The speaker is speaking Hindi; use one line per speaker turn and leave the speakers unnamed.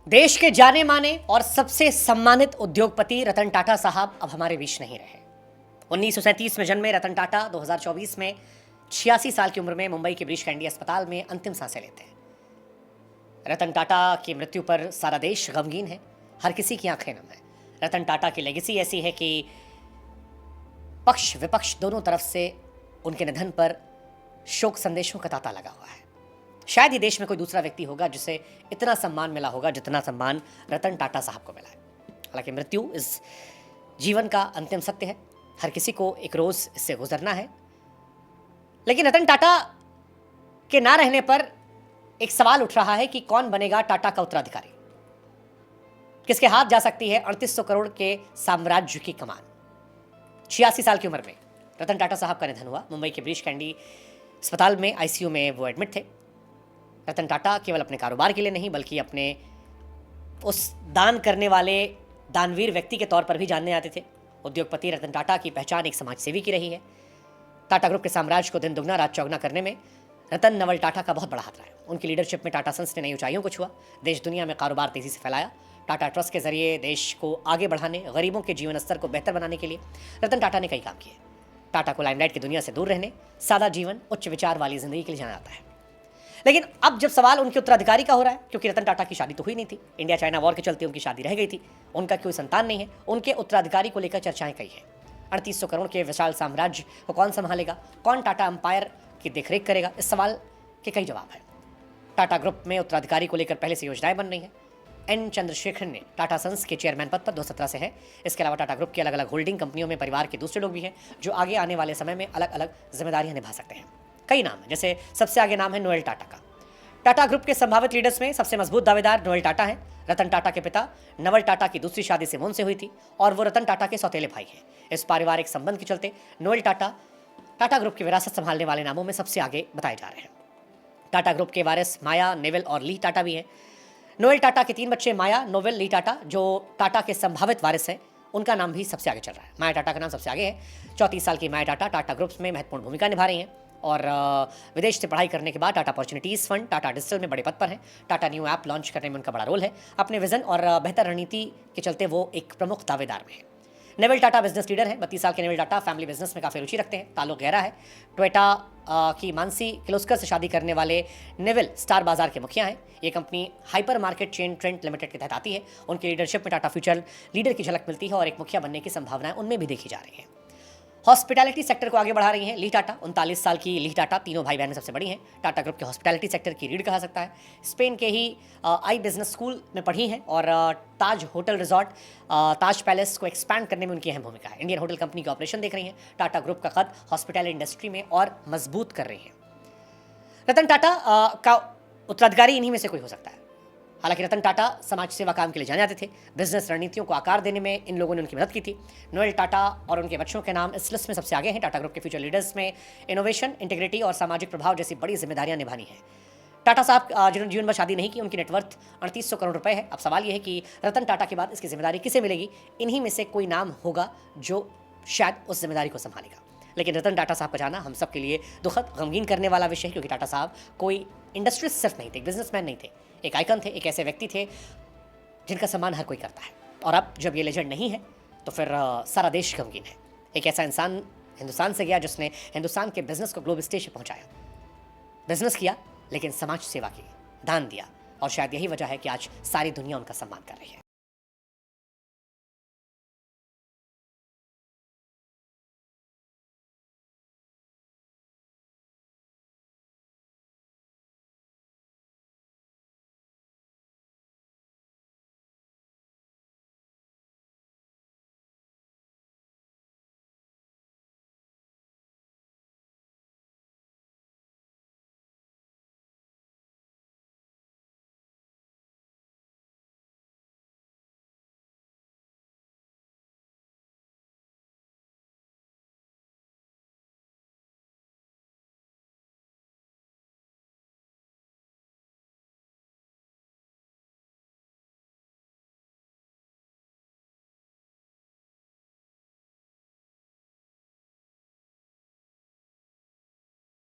देश के जाने माने और सबसे सम्मानित उद्योगपति रतन टाटा साहब अब हमारे बीच नहीं रहे। 1937 में जन्मे रतन टाटा 2024 में 86 साल की उम्र में मुंबई के ब्रीच कैंडी अस्पताल में अंतिम सांसें लेते हैं। रतन टाटा की मृत्यु पर सारा देश गमगीन है, हर किसी की आंखें नम है। रतन टाटा की लेगेसी ऐसी है कि पक्ष विपक्ष दोनों तरफ से उनके निधन पर शोक संदेशों का तांता लगा हुआ है। शायद ही देश में कोई दूसरा व्यक्ति होगा जिसे इतना सम्मान मिला होगा जितना सम्मान रतन टाटा साहब को मिला है। हालांकि मृत्यु इस जीवन का अंतिम सत्य है, हर किसी को एक रोज इससे गुजरना है। लेकिन रतन टाटा के ना रहने पर एक सवाल उठ रहा है कि कौन बनेगा टाटा का उत्तराधिकारी, किसके हाथ जा सकती है 3800 करोड़ के साम्राज्य की कमान। 86 साल की उम्र में रतन टाटा साहब का निधन हुआ। मुंबई के ब्रीच कैंडी अस्पताल में आईसीयू में वो एडमिट थे। रतन टाटा केवल अपने कारोबार के लिए नहीं बल्कि अपने उस दान करने वाले दानवीर व्यक्ति के तौर पर भी जानने आते थे। उद्योगपति रतन टाटा की पहचान एक समाजसेवी की रही है। टाटा ग्रुप के साम्राज्य को दिन दुगना रात चौगुना करने में रतन नवल टाटा का बहुत बड़ा हाथ रहा है। उनकी लीडरशिप में टाटा सन्स ने नई ऊंचाइयों को छुआ, देश दुनिया में कारोबार तेजी से फैलाया। टाटा ट्रस्ट के जरिए देश को आगे बढ़ाने, गरीबों के जीवन स्तर को बेहतर बनाने के लिए रतन टाटा ने कई काम किए। टाटा को लाइमलाइट की दुनिया से दूर रहने, सादा जीवन, उच्च विचार वाली जिंदगी के लिए जाना जाता है। लेकिन अब जब सवाल उनके उत्तराधिकारी का हो रहा है, क्योंकि रतन टाटा की शादी तो हुई नहीं थी, इंडिया चाइना वॉर के चलते उनकी शादी रह गई थी, उनका कोई संतान नहीं है, उनके उत्तराधिकारी को लेकर चर्चाएं कई हैं। 3800 करोड़ के विशाल साम्राज्य को कौन संभालेगा, कौन टाटा एम्पायर की देखरेख करेगा, इस सवाल के कई जवाब हैं। टाटा ग्रुप में उत्तराधिकारी को लेकर पहले से योजनाएं बन रही हैं। एन चंद्रशेखर ने टाटा सन्स के चेयरमैन पद पर 2017 से है। इसके अलावा टाटा ग्रुप की अलग अलग होल्डिंग कंपनियों में परिवार के दूसरे लोग भी हैं जो आगे आने वाले समय में अलग अलग जिम्मेदारियां निभा सकते हैं। कई नाम हैं, जैसे सबसे आगे नाम है नोएल टाटा का। टाटा ग्रुप के संभावित लीडर्स में सबसे मजबूत दावेदार नोएल टाटा हैं। रतन टाटा के पिता नवल टाटा की दूसरी शादी सिमोन से हुई थी और वो रतन टाटा के सौतेले भाई हैं। इस पारिवारिक संबंध के चलते नोएल टाटा टाटा ग्रुप की विरासत संभालने वाले नामों में सबसे आगे बताए जा रहे हैं। टाटा ग्रुप के वारिस माया, नेविल और ली टाटा भी हैं। नोएल टाटा के 3 बच्चे माया, नोवेल, ली टाटा जो टाटा के संभावित वारिस हैं, उनका नाम भी सबसे आगे चल रहा है। माया टाटा का नाम सबसे आगे है। 34 साल की माया टाटा टाटा ग्रुप में महत्वपूर्ण भूमिका निभा रही हैं और विदेश से पढ़ाई करने के बाद Tata opportunities fund Tata digital में बड़े पद पर हैं। टाटा न्यू ऐप लॉन्च करने में उनका बड़ा रोल है। अपने विजन और बेहतर रणनीति के चलते वो एक प्रमुख दावेदार में है। नेविल टाटा बिजनेस लीडर हैं। 32 साल के नेविल टाटा फैमिली बिजनेस में काफ़ी रुचि रखते हैं, ताल्लुक गहरा है। टोयोटा की मानसी किर्लोस्कर से शादी करने वाले नेविल स्टार बाजार के मुखिया हैं। ये company hyper market chain trend limited के तहत आती है। उनकी लीडरशिप में टाटा फ्यूचर लीडर की झलक मिलती है और एक मुखिया बनने की संभावनाएं उनमें भी देखी जा रही हैं। हॉस्पिटैलिटी सेक्टर को आगे बढ़ा रही हैं ली टाटा। 39 साल की ली टाटा तीनों भाई बहन में सबसे बड़ी हैं। टाटा ग्रुप के हॉस्पिटैलिटी सेक्टर की रीढ़ कहा सकता है। स्पेन के ही आई बिजनेस स्कूल में पढ़ी हैं और ताज होटल रिजॉर्ट, ताज पैलेस को एक्सपैंड करने में उनकी अहम भूमिका है। इंडियन होटल कंपनी के ऑपरेशन देख रही हैं। टाटा ग्रुप का कद हॉस्पिटैलिटी इंडस्ट्री में और मजबूत कर रही हैं। रतन टाटा का उत्तराधिकारी इन्हीं में से कोई हो सकता है। हालांकि रतन टाटा समाज सेवा काम के लिए जाने जाते थे। बिजनेस रणनीतियों को आकार देने में इन लोगों ने उनकी मदद की थी। नोएल टाटा और उनके बच्चों के नाम इस लिस्ट में सबसे आगे हैं। टाटा ग्रुप के फ्यूचर लीडर्स में इनोवेशन, इंटीग्रिटी और सामाजिक प्रभाव जैसी बड़ी जिम्मेदारियां निभानी है। टाटा साहब जिन्होंने जीवन भर शादी नहीं की, उनकी नेटवर्थ 3800 करोड़ रुपए है। अब सवाल यह है कि रतन टाटा के बाद इसकी जिम्मेदारी किसे मिलेगी। इन्हीं में से कोई नाम होगा जो शायद उस जिम्मेदारी को संभालेगा। लेकिन रतन टाटा साहब का जाना हम सब के लिए दुखद, गमगीन करने वाला विषय है, क्योंकि टाटा साहब कोई इंडस्ट्रियलिस्ट सिर्फ नहीं थे, बिजनेसमैन नहीं थे, एक आइकन थे, एक ऐसे व्यक्ति थे जिनका सम्मान हर कोई करता है। और अब जब ये लेजेंड नहीं है तो फिर सारा देश गमगीन है। एक ऐसा इंसान हिंदुस्तान से गया जिसने हिंदुस्तान के बिजनेस को ग्लोबल स्टेज पर पहुंचाया, बिजनेस किया लेकिन समाज सेवा की, दान दिया, और शायद यही वजह है कि आज सारी दुनिया उनका सम्मान कर रही है।